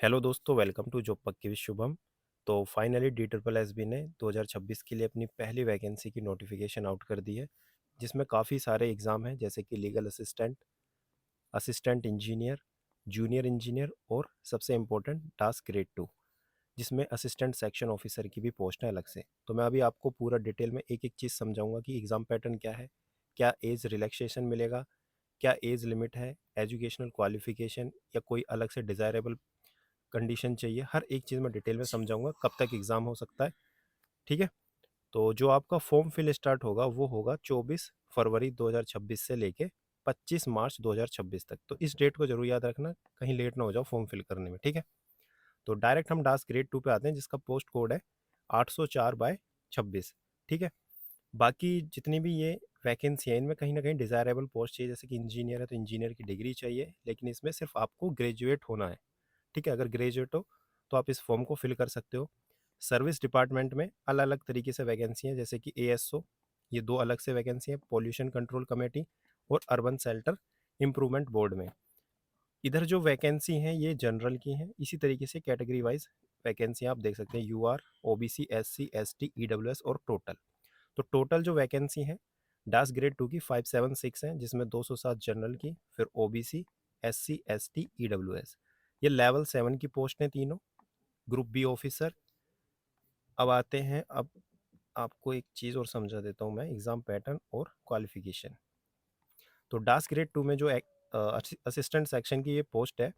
Hello दोस्तों, welcome to job पक्की with Shubham. तो finally D triple S B ने 2026 के लिए अपनी पहली वैकेंसी की नोटिफिकेशन आउट कर दी है, जिसमें काफ़ी सारे एग्ज़ाम हैं जैसे कि legal assistant, assistant engineer, junior engineer और सबसे इम्पोर्टेंट टास्क ग्रेड 2, जिसमें असिस्टेंट सेक्शन ऑफिसर की भी पोस्ट है अलग से। तो मैं अभी आपको पूरा डिटेल में एक एक चीज़ समझाऊंगा कि एग्ज़ाम पैटर्न क्या है, क्या एज रिलैक्सेशन मिलेगा, क्या एज लिमिट है, एजुकेशनल क्वालिफिकेशन या कोई अलग से डिज़ायरेबल कंडीशन चाहिए, हर एक चीज़ मैं डिटेल में समझाऊंगा, कब तक एग्ज़ाम हो सकता है। ठीक है। तो जो आपका फॉर्म फिल स्टार्ट होगा वो होगा 24 फरवरी 2026 से लेके 25 मार्च 2026 तक। तो इस डेट को जरूर याद रखना, कहीं लेट ना हो जाओ फॉर्म फिल करने में। ठीक है। तो डायरेक्ट हम डास ग्रेड 2 पे आते हैं, जिसका पोस्ट कोड है 804/26। ठीक है। बाकी जितनी भी ये वैकेंसी है, इनमें कहीं ना कहीं डिज़ायरेबल पोस्ट चाहिए, जैसे कि इंजीनियर है तो इंजीनियर की डिग्री चाहिए, लेकिन इसमें सिर्फ आपको ग्रेजुएट होना है। ठीक है। अगर ग्रेजुएट हो तो आप इस फॉर्म को फिल कर सकते हो। सर्विस डिपार्टमेंट में अलग अलग तरीके से वैकेंसी हैं, जैसे कि एएसओ, ये दो अलग से वैकेंसी हैं, पॉल्यूशन कंट्रोल कमेटी और अर्बन शेल्टर इम्प्रूवमेंट बोर्ड में। इधर जो वैकेंसी हैं ये जनरल की हैं। इसी तरीके से कैटेगरी वाइज वैकेंसी आप देख सकते हैं, UR, OBC, SC, ST, EWS और टोटल। तो टोटल जो वैकेंसी है डास ग्रेड 2 की 576 हैं, जिसमें 207 जनरल की, फिर ओबीसी, एससी, एसटी, ईडब्ल्यूएस। ये लेवल 7 की पोस्ट हैं तीनों, ग्रुप बी ऑफिसर। अब आते हैं, अब आपको एक चीज़ और समझा देता हूँ मैं, एग्ज़ाम पैटर्न और क्वालिफिकेशन। तो डास ग्रेड 2 में जो असिस्टेंट सेक्शन की ये पोस्ट है,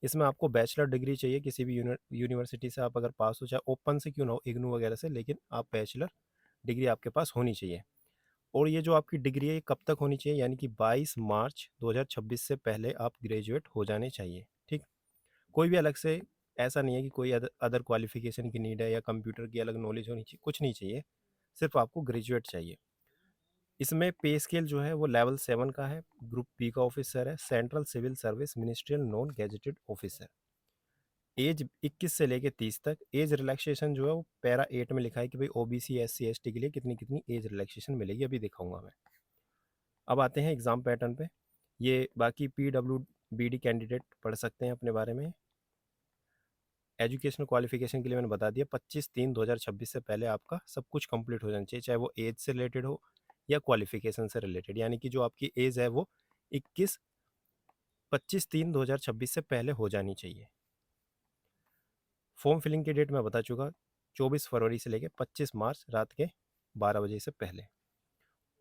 इसमें आपको बैचलर डिग्री चाहिए किसी भी यूनिवर्सिटी से। आप अगर पास हो, चाहे ओपन से क्यों ना हो, इग्नू वगैरह से, लेकिन आप बैचलर डिग्री आपके पास होनी चाहिए। और ये जो आपकी डिग्री है ये कब तक होनी चाहिए, यानी कि 22 मार्च 2026 से पहले आप ग्रेजुएट हो जाने चाहिए। ठीक। कोई भी अलग से ऐसा नहीं है कि कोई अदर क्वालिफिकेशन की नीड है या कंप्यूटर की अलग नॉलेज होनी चाहिए, कुछ नहीं चाहिए, सिर्फ आपको ग्रेजुएट चाहिए। इसमें पे स्केल जो है वो लेवल 7 का है, ग्रुप बी का ऑफिसर है, central civil service ministerial non gazetted officer. Age 21 से लेके 30 तक। एज रिलैक्सेशन जो है वो पैरा 8 में लिखा है कि भाई ओबीसी, एससी, एसटी के लिए कितनी कितनी एज रिलैक्सेशन मिलेगी, अभी दिखाऊंगा मैं। अब आते हैं एग्ज़ाम पैटर्न पे। ये बाकी पीडब्ल्यू बीडी कैंडिडेट पढ़ सकते हैं अपने बारे में। एजुकेशनल क्वालिफिकेशन के लिए मैंने बता दिया, 25/3/2026 से पहले आपका सब कुछ कंप्लीट हो जाना चाहिए, चाहे वो एज से रिलेटेड हो या क्वालिफिकेशन से रिलेटेड, यानी कि जो आपकी एज है वो 25/3/2026 से पहले हो जानी चाहिए। फॉर्म फिलिंग की डेट मैं बता चुका, 24 फरवरी से लेकर 25 मार्च रात के 12 बजे से पहले।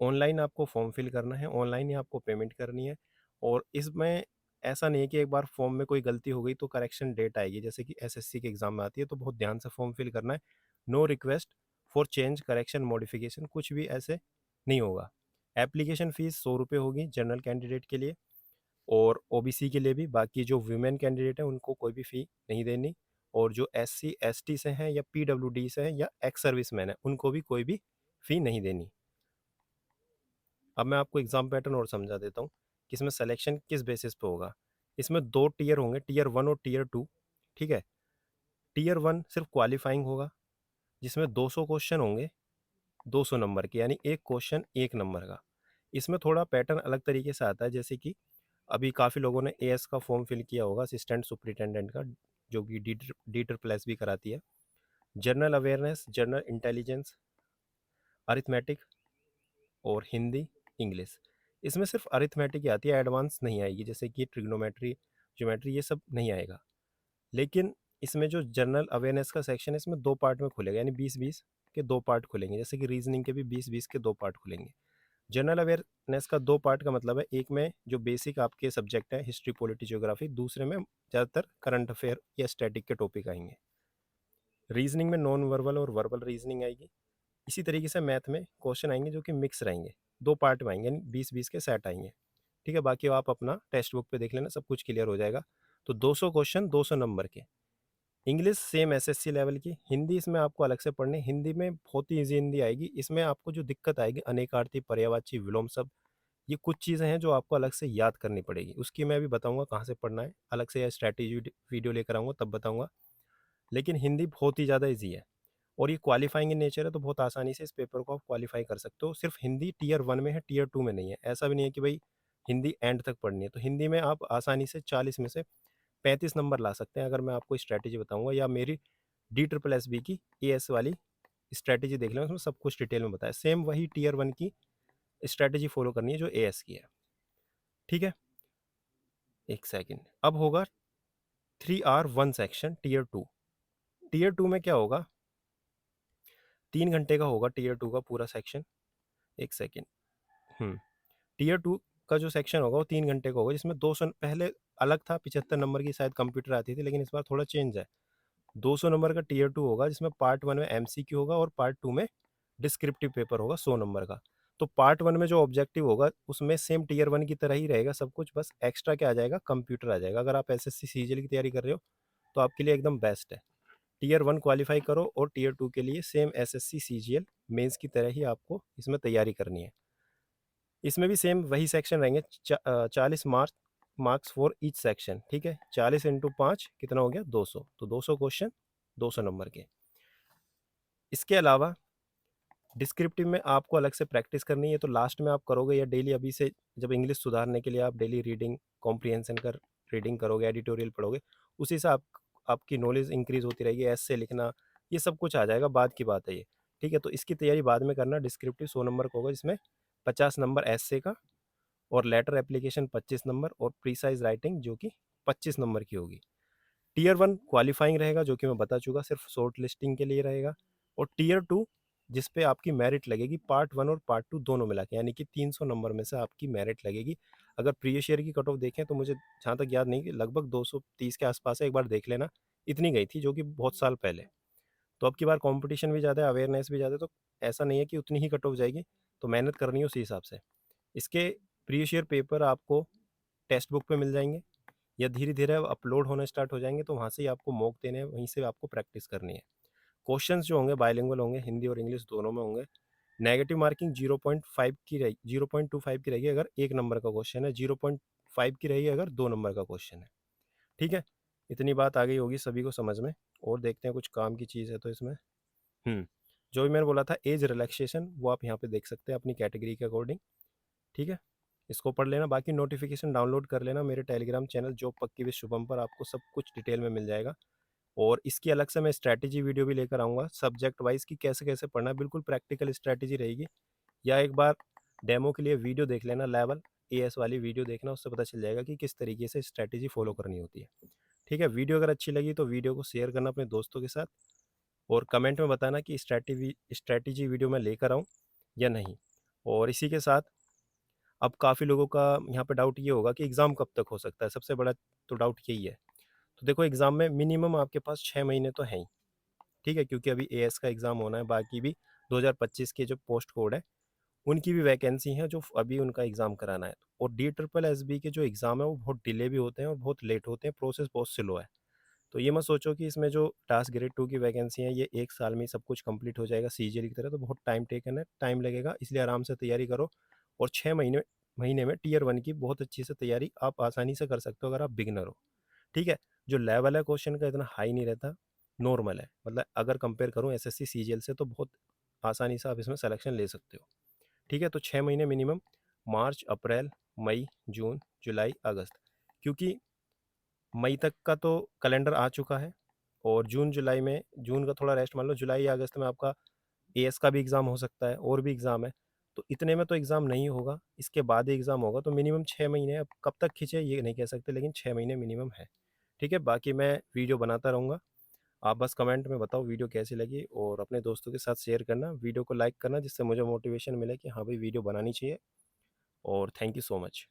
ऑनलाइन आपको फॉर्म फिल करना है, ऑनलाइन ही आपको पेमेंट करनी है। और इसमें ऐसा नहीं है कि एक बार फॉर्म में कोई गलती हो गई तो करेक्शन डेट आएगी, जैसे कि एसएससी के एग्जाम में आती है, तो बहुत ध्यान से फॉर्म फिल करना है। No request for change, correction, modification, कुछ भी ऐसे नहीं होगा। एप्लीकेशन फ़ीस 100 रुपये होगी जनरल कैंडिडेट के लिए और ओबीसी के लिए भी। बाकी जो वीमेन कैंडिडेट हैं उनको कोई भी फ़ी नहीं देनी, और जो एससी एसटी से हैं या पीडब्ल्यूडी से हैं या एक्स सर्विस मैन है उनको भी कोई भी फ़ी नहीं देनी। अब मैं आपको एग्ज़ाम पैटर्न और समझा देता हूँ कि इसमें सिलेक्शन किस बेसिस पे होगा। इसमें 2 टियर होंगे, टियर 1 और टियर 2। ठीक है। टियर 1 सिर्फ क्वालिफाइंग होगा, जिसमें 200 क्वेश्चन होंगे, 200 नंबर के, यानी एक क्वेश्चन 1 नंबर का। इसमें थोड़ा पैटर्न अलग तरीके से आता है, जैसे कि अभी काफ़ी लोगों ने एएस का फॉर्म फिल किया होगा, असिस्टेंट सुपरिटेंडेंट का, जो कि डी ट्रिपल एस भी कराती है। General awareness, general intelligence, arithmetic और हिंदी, इंग्लिश। इसमें सिर्फ अरिथमेटिक ही आती है, एडवांस नहीं आएगी, जैसे कि ट्रिग्नोमेट्री, ज्योमेट्री, ये सब नहीं आएगा। लेकिन इसमें जो जनरल अवेयरनेस का सेक्शन है, इसमें 2 पार्ट में खुलेगा, यानी 20-20 के 2 पार्ट खुलेंगे, जैसे कि रीजनिंग के भी 20-20 के 2 पार्ट खुलेंगे। जनरल अवेयरनेस का 2 पार्ट का मतलब है, एक में जो बेसिक आपके सब्जेक्ट है, हिस्ट्री, पॉलिटी, ज्योग्राफी, दूसरे में ज़्यादातर करंट अफेयर या स्टैटिक के टॉपिक आएंगे। रीजनिंग में नॉन वर्बल और वर्बल रीजनिंग आएगी। इसी तरीके से मैथ में क्वेश्चन आएंगे जो कि मिक्स रहेंगे, 2 पार्ट में आएंगे, यानी 20-20 के सेट आएंगे। ठीक है। बाकी आप अपना टेक्स्ट बुक पे देख लेना, सब कुछ क्लियर हो जाएगा। तो 200 क्वेश्चन 200 नंबर के। इंग्लिश सेम एसएससी लेवल की। हिंदी इसमें आपको अलग से पढ़नी, हिंदी में बहुत ही ईजी हिंदी आएगी। इसमें आपको जो दिक्कत आएगी, अनेकार्थी, पर्यायवाची, विलोम शब्द, ये कुछ चीज़ें हैं जो आपको अलग से याद करनी पड़ेगी। उसकी मैं भी बताऊंगा कहाँ से पढ़ना है, अलग से या स्ट्रैटेजी वीडियो लेकर आऊँगा तब बताऊंगा। लेकिन हिंदी बहुत ही ज़्यादा ईजी है, और ये क्वालिफाइंग इन नेचर है, तो बहुत आसानी से इस पेपर को आप क्वालिफाई कर सकते हो। सिर्फ हिंदी टियर 1 में है, टियर 2 में नहीं है। ऐसा भी नहीं है कि भाई हिंदी एंड तक पढ़नी है, तो हिंदी में आप आसानी से 40 में से 35 नंबर ला सकते हैं अगर मैं आपको स्ट्रैटेजी बताऊँगा, या मेरी DSSB की एएस वाली स्ट्रैटेजी देख लें, उसमें सब कुछ डिटेल में बताया। सेम वही टियर 1 की स्ट्रैटेजी फॉलो करनी है जो एएस की है। ठीक है? 1 सेकंड। अब होगा 3R1 सेक्शन टियर 2। टियर 2 में क्या होगा, 3 घंटे का होगा टियर 2 का पूरा सेक्शन। 1 सेकंड। टियर 2 का जो सेक्शन होगा वो 3 घंटे का होगा, जिसमें 200 पहले अलग था, 75 नंबर की शायद कंप्यूटर आती थी, लेकिन इस बार थोड़ा चेंज है। 200 नंबर का टियर 2 होगा, जिसमें पार्ट 1 में एमसीक्यू होगा और पार्ट 2 में डिस्क्रिप्टिव पेपर होगा 100 नंबर का। तो पार्ट 1 में जो ऑब्जेक्टिव होगा उसमें सेम टियर 1 की तरह ही रहेगा सब कुछ, बस एक्स्ट्रा क्या आ जाएगा, कंप्यूटर आ जाएगा। अगर आप एसएससी सीजीएल की तैयारी कर रहे हो तो आपके लिए एकदम बेस्ट है। टियर 1 क्वालिफाई करो और टियर 2 के लिए सेम एसएससी सीजीएल मेंस की तरह ही आपको इसमें तैयारी करनी है। इसमें भी सेम वही सेक्शन रहेंगे, 40 मार्क्स फॉर ईच सेक्शन। ठीक है, 40 इंटू 5 कितना हो गया, 200। तो 200 क्वेश्चन 200 नंबर के। इसके अलावा डिस्क्रिप्टिव में आपको अलग से प्रैक्टिस करनी है, तो लास्ट में आप करोगे या डेली अभी से, जब इंग्लिश सुधारने के लिए आप डेली रीडिंग कॉम्प्रिहेंशन कर रीडिंग करोगे, एडिटोरियल पढ़ोगे, उसी से आपकी नॉलेज इंक्रीज होती रहेगी। ऐसे लिखना ये सब कुछ आ जाएगा, बाद की बात है ये। ठीक है, तो इसकी तैयारी बाद में करना। डिस्क्रिप्टिव 100 नंबर का होगा, जिसमें 50 नंबर एसे का, और लेटर एप्लीकेशन 25 नंबर, और प्रीसाइज राइटिंग जो कि 25 नंबर की होगी। टियर 1 क्वालिफाइंग रहेगा, जो कि मैं बता चुका, सिर्फ शॉर्ट लिस्टिंग के लिए रहेगा। और टियर 2 जिस पे आपकी मेरिट लगेगी पार्ट 1 और पार्ट 2 दोनों मिला के, यानी कि 300 नंबर में से आपकी मेरिट लगेगी। अगर प्रीवियस ईयर की कट ऑफ देखें तो मुझे जहाँ तक याद नहीं कि लगभग 230 के आसपास है, एक बार देख लेना, इतनी गई थी, जो कि बहुत साल पहले। तो अब की बार कंपटीशन भी ज़्यादा है, अवेयरनेस भी ज़्यादा है, तो ऐसा नहीं है कि उतनी ही कट ऑफ जाएगी, तो मेहनत करनी है उसी हिसाब से। इसके प्रीवियस ईयर पेपर आपको टेक्स्ट बुक पे मिल जाएंगे, या धीरे धीरे अब अपलोड होने स्टार्ट हो जाएंगे, तो वहाँ से ही आपको मॉक देने हैं, वहीं से आपको प्रैक्टिस करनी है। क्वेश्चंस जो होंगे बाइलिंगुअल होंगे, हिंदी और इंग्लिश दोनों में होंगे। नेगेटिव मार्किंग 0.5 की रहेगी, 0.25 की रहेगी अगर 1 नंबर का क्वेश्चन है, 0.5 की रहेगी अगर 2 नंबर का क्वेश्चन है। ठीक है, इतनी बात आ गई होगी सभी को समझ में। और देखते हैं कुछ काम की चीज़ है तो इसमें। जो भी मैंने बोला था एज रिलैक्सेशन, वो आप यहाँ पे देख सकते हैं अपनी कैटेगरी के अकॉर्डिंग। ठीक है, इसको पढ़ लेना, बाकी नोटिफिकेशन डाउनलोड कर लेना मेरे टेलीग्राम चैनल जॉब पक्की विद शुभम पर, आपको सब कुछ डिटेल में मिल जाएगा। और इसकी अलग से मैं स्ट्रैटेजी वीडियो भी लेकर आऊँगा सब्जेक्ट वाइज की, कैसे कैसे पढ़ना है, बिल्कुल प्रैक्टिकल स्ट्रैटेजी रहेगी। या एक बार डेमो के लिए वीडियो देख लेना, लेवल एएस वाली वीडियो देखना, उससे पता चल जाएगा कि किस तरीके से स्ट्रैटेजी फॉलो करनी होती है। ठीक है, वीडियो अगर अच्छी लगी तो वीडियो को शेयर करना अपने दोस्तों के साथ, और कमेंट में बताना कि स्ट्रैटेजी वीडियो मैं लेकर आऊँ या नहीं। और इसी के साथ अब काफ़ी लोगों का यहाँ पे डाउट ये होगा कि एग्ज़ाम कब तक हो सकता है, सबसे बड़ा तो डाउट यही है। तो देखो, एग्ज़ाम में मिनिमम आपके पास 6 महीने तो हैं ही। ठीक है, क्योंकि अभी एएस का एग्ज़ाम होना है, बाकी भी 2025 के जो पोस्ट कोड है उनकी भी वैकेंसी है, जो अभी उनका एग्ज़ाम कराना है। और DSSB के जो एग्ज़ाम है वो बहुत डिले भी होते हैं और बहुत लेट होते हैं, प्रोसेस बहुत स्लो है। तो ये मत सोचो कि इसमें जो टास्क ग्रेड 2 की वैकेंसी है ये 1 साल में ही सब कुछ कंप्लीट हो जाएगा सीजीएल की तरह, तो बहुत टाइम टेकन है, टाइम लगेगा, इसलिए आराम से तैयारी करो। और 6 महीने में टियर 1 की बहुत अच्छी से तैयारी आप आसानी से कर सकते हो अगर आप बिगिनर हो। ठीक है, जो लेवल है क्वेश्चन का इतना हाई नहीं रहता, नॉर्मल है, मतलब अगर कंपेयर करूँ एसएससी सीजीएल से तो बहुत आसानी से आप इसमें सिलेक्शन ले सकते हो। ठीक है, तो 6 महीने मिनिमम, मार्च, अप्रैल, मई, जून, जुलाई, अगस्त, क्योंकि मई तक का तो कैलेंडर आ चुका है, और जून जुलाई में, जून का थोड़ा रेस्ट मान लो, जुलाई या अगस्त में आपका एएस का भी एग्ज़ाम हो सकता है, और भी एग्ज़ाम है। तो इतने में तो एग्ज़ाम नहीं होगा, इसके बाद ही एग्ज़ाम होगा, तो मिनिमम 6 महीने, अब कब तक खींचे ये नहीं कह सकते, लेकिन 6 महीने मिनिमम है। ठीक है, बाकी मैं वीडियो बनाता रहूँगा, आप बस कमेंट में बताओ वीडियो कैसी लगी, और अपने दोस्तों के साथ शेयर करना, वीडियो को लाइक करना, जिससे मुझे मोटिवेशन मिले कि हाँ भाई वीडियो बनानी चाहिए। और थैंक यू सो मच।